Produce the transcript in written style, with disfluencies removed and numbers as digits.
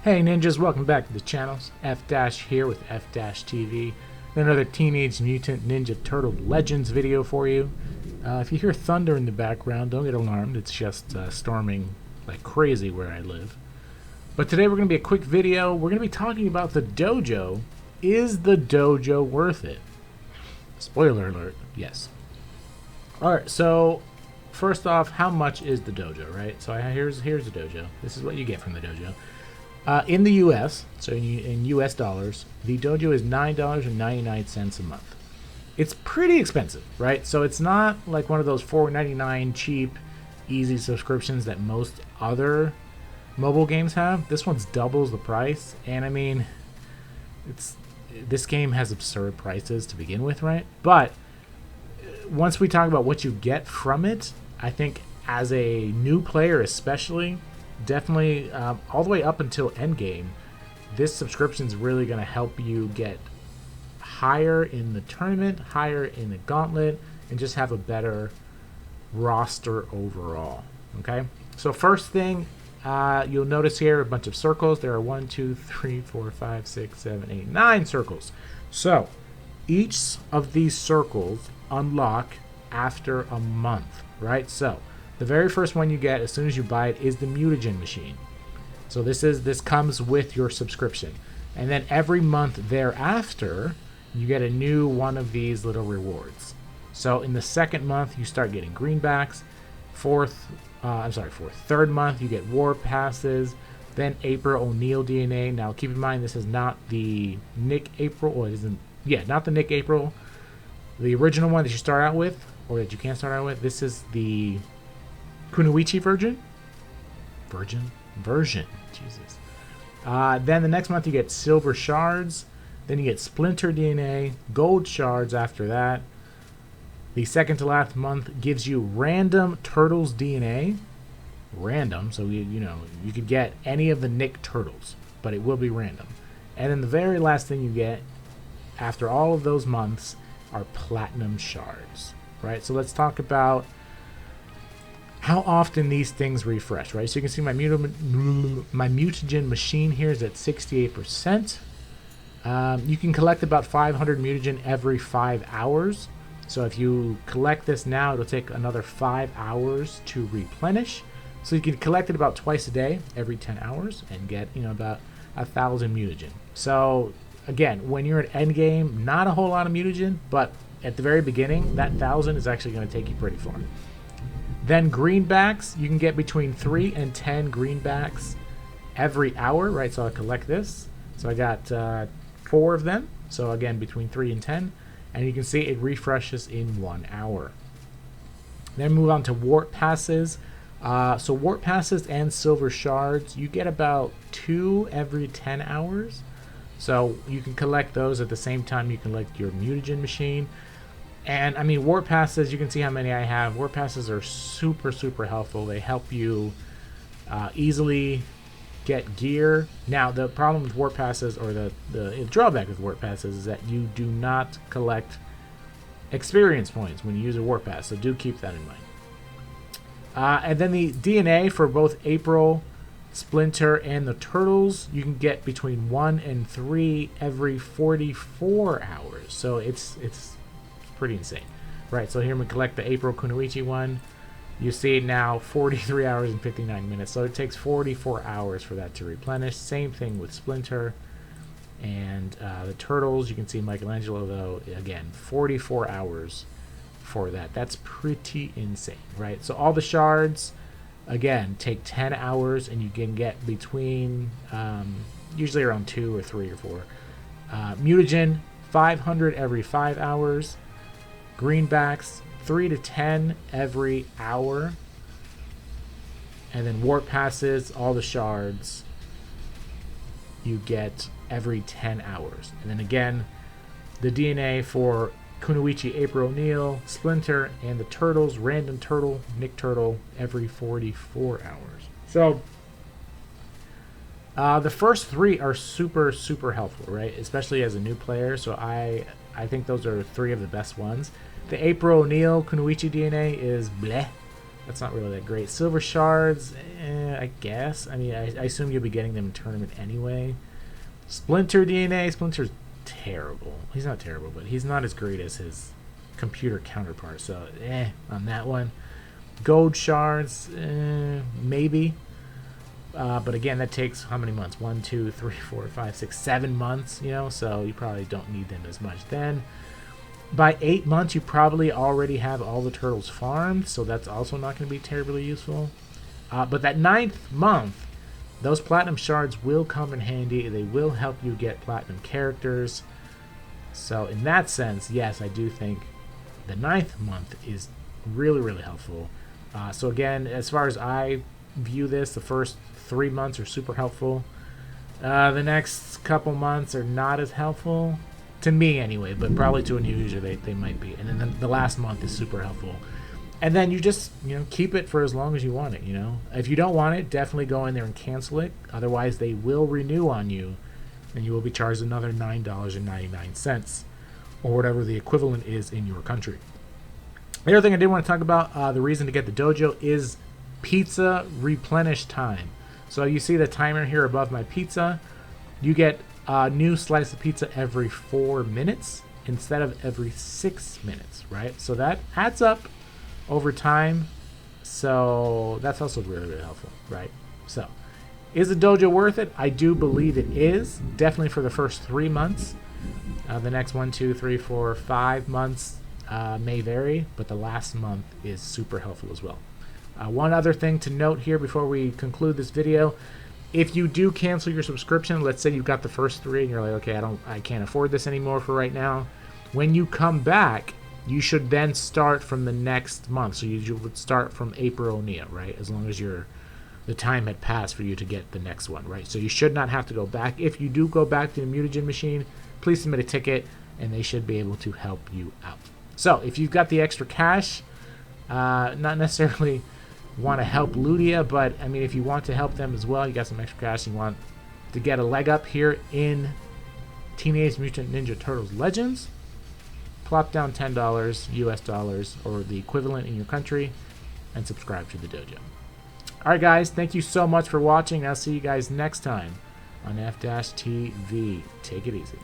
Hey ninjas, welcome back to the channels. F- here with F-TV. Another Teenage Mutant Ninja Turtle Legends video for you. If you hear thunder in the background, don't get alarmed. It's just storming like crazy where I live. But today we're going to be a quick video. We're going to be talking about the dojo. Is the dojo worth it? Spoiler alert, yes. Alright, so first off, how much is the dojo, right? So here's the dojo. This is what you get from the dojo. In the U.S., so in U.S. dollars, the dojo is $9.99 a month. It's pretty expensive, right? So it's not like one of those $4.99 cheap, easy subscriptions that most other mobile games have. This one's doubles the price, and I mean, this game has absurd prices to begin with, right? But once we talk about what you get from it, I think as a new player especially, definitely all the way up until endgame, this subscription is really going to help you get higher in the tournament, higher in the gauntlet, and just have a better roster overall. Okay, so first thing you'll notice here a bunch of circles. There are 1, 2, 3, 4, 5, 6, 7, 8, 9 circles. So each of these circles unlock after a month, right? So the very first one you get as soon as you buy it is the mutagen machine. So this comes with your subscription. And then every month thereafter, you get a new one of these little rewards. So in the second month, you start getting greenbacks. Third month, you get war passes. Then April O'Neil DNA. Now keep in mind, this is not the Nick April, or it isn't, yeah, not the Nick April, the original one that you start out with, or that you can't start out with. This is the Kunoichi version. Jesus. Then the next month you get silver shards. Then you get splinter DNA, gold shards after that. The second to last month gives you random turtles DNA. Random, so you could get any of the Nick turtles, but it will be random. And then the very last thing you get after all of those months are platinum shards, right? So let's talk about how often these things refresh, right? So you can see my mutagen machine here is at 68%. You can collect about 500 mutagen every 5 hours. So if you collect this now, it'll take another 5 hours to replenish. So you can collect it about twice a day, every 10 hours, and get about 1,000 mutagen. So again, when you're at endgame, not a whole lot of mutagen, but at the very beginning, that 1,000 is actually going to take you pretty far. Then greenbacks, you can get between 3 and 10 greenbacks every hour, right? So I'll collect this. So I got 4 of them. So again, between 3 and 10. And you can see it refreshes in 1 hour. Then move on to warp passes. So warp passes and silver shards, you get about 2 every 10 hours. So you can collect those at the same time you collect your mutagen machine. And I mean, warp passes, you can see how many I have. Warp passes are super, super helpful. They help you easily get gear. Now, the problem with warp passes, or the drawback with warp passes, is that you do not collect experience points when you use a warp pass. So do keep that in mind. And then the DNA for both April, Splinter, and the Turtles, you can get between 1 and 3 every 44 hours. So it's pretty insane, right? So here we collect the April Kunoichi one. You see now 43 hours and 59 minutes. So it takes 44 hours for that to replenish. Same thing with Splinter and the Turtles. You can see Michelangelo, though, again, 44 hours for that. That's pretty insane, right? So all the shards, again, take 10 hours, and you can get between usually around 2 or 3 or 4. Mutagen, 500 every 5 hours. Greenbacks, 3 to 10 every hour. And then warp passes, all the shards, you get every 10 hours. And then again, the DNA for Kunoichi, April O'Neil, Splinter, and the Turtles, random turtle, Nick Turtle, every 44 hours. So the first 3 are super, super helpful, right? Especially as a new player. So I think those are 3 of the best ones. The April O'Neil Kunoichi DNA is bleh. That's not really that great. Silver shards, I guess. I mean, I assume you'll be getting them in tournament anyway. Splinter DNA. Splinter's terrible. He's not terrible, but he's not as great as his computer counterpart. So, on that one. Gold shards, maybe. But again, that takes how many months? 1, 2, 3, 4, 5, 6, 7 months, you know, so you probably don't need them as much then. By 8 months, you probably already have all the turtles farmed, so that's also not going to be terribly useful. But that 9th month, those platinum shards will come in handy. They will help you get platinum characters. So in that sense, yes, I do think the 9th month is really, really helpful. So again, as far as I view this, the first 3 months are super helpful. The next couple months are not as helpful. To me anyway, but probably to a new user they might be. And then the last month is super helpful. And then you just, keep it for as long as you want it, If you don't want it, definitely go in there and cancel it. Otherwise, they will renew on you, and you will be charged another $9.99, or whatever the equivalent is in your country. The other thing I did want to talk about, the reason to get the dojo is pizza replenish time. So you see the timer here above my pizza. You get a new slice of pizza every 4 minutes instead of every 6 minutes, right? So that adds up over time. So that's also really, really helpful, right? So is the dojo worth it? I do believe it is. Definitely for the first 3 months. The next 1, 2, 3, 4, 5 months may vary, but the last month is super helpful as well. One other thing to note here before we conclude this video: if you do cancel your subscription, let's say you've got the first 3 and you're like, okay, I can't afford this anymore for right now. When you come back, you should then start from the next month. So you would start from April Nia, right? As long as the time had passed for you to get the next one, right? So you should not have to go back. If you do go back to the mutagen machine, please submit a ticket and they should be able to help you out. So if you've got the extra cash, not necessarily want to help Ludia, but I mean, if you want to help them as well, you got some extra cash, you want to get a leg up here in Teenage Mutant Ninja Turtles Legends, plop down $10 US dollars or the equivalent in your country and subscribe to the dojo. Alright guys, thank you so much for watching. I'll see you guys next time on F-TV. Take it easy.